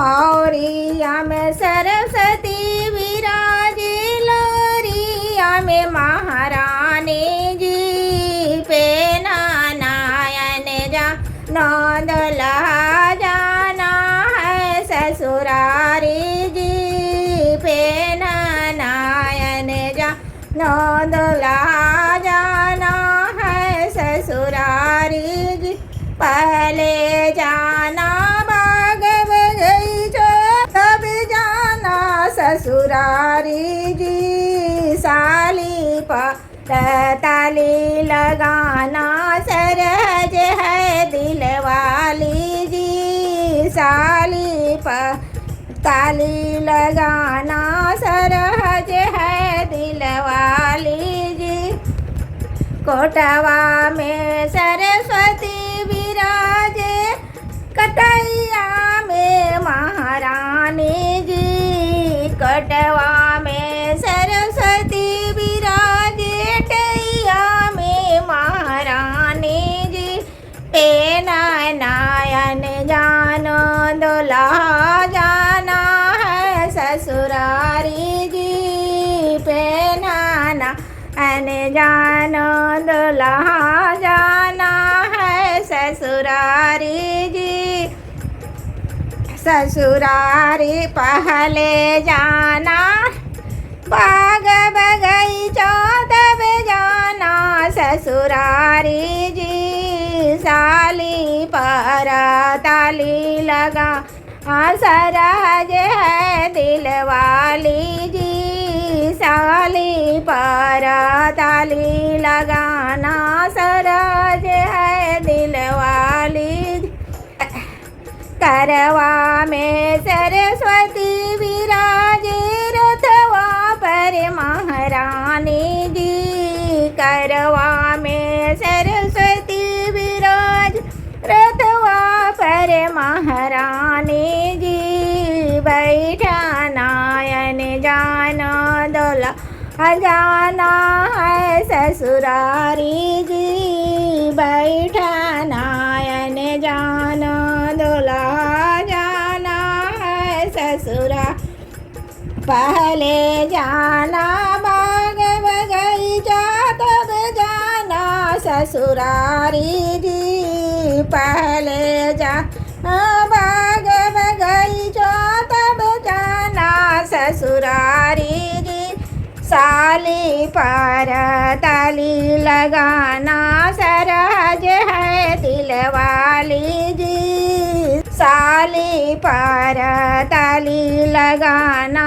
मौरिया में सरस्वती विराजे लोरिया में महारानी जी पे नारायण जा नौदला जाना है ससुरारी जी पे नारायण जा नौदला जाना है ससुरारी जी पहले जाना बाग बगीचा तब जाना ससुरारी जी साली पर ताली लगाना सरहज है दिलवाली जी साली पर ताली लगाना सरहज है दिलवाली जी कोटवा में सरस्वती विराजे कटैया में महारानी जी कटवा में सरस्वती विराजे टैया में महारानी जी पे नारायण जानो दुल्हा जाना है ससुरारी जी पे नारायण जानो दुल्हा जाना है ससुरारी जी ससुरारी पहले जाना बाग बगीचा तब जाना ससुरारी जी साली पर ताली लगा सरहज है दिलवाली जी साली पर ताली लगाना सरहज है दिलवाली करवा में सरस्वती विराजे रथवा पर महारानी जी करवा में सरस्वती विराज रथवा पर महारानी जी बैठा नारायण जाना दुल्हा जाना है ससुरारी जी बैठा नारायण जाना दुल्हा जाना है ससुरा पहले जाना बाग बगीचा तब जाना ससुरारी जी पहले जाना बाग बगीचा तब जाना ससुरारी जी साली पर ताली लगाना सरहज है दिलवाली जी साली पर ताली लगाना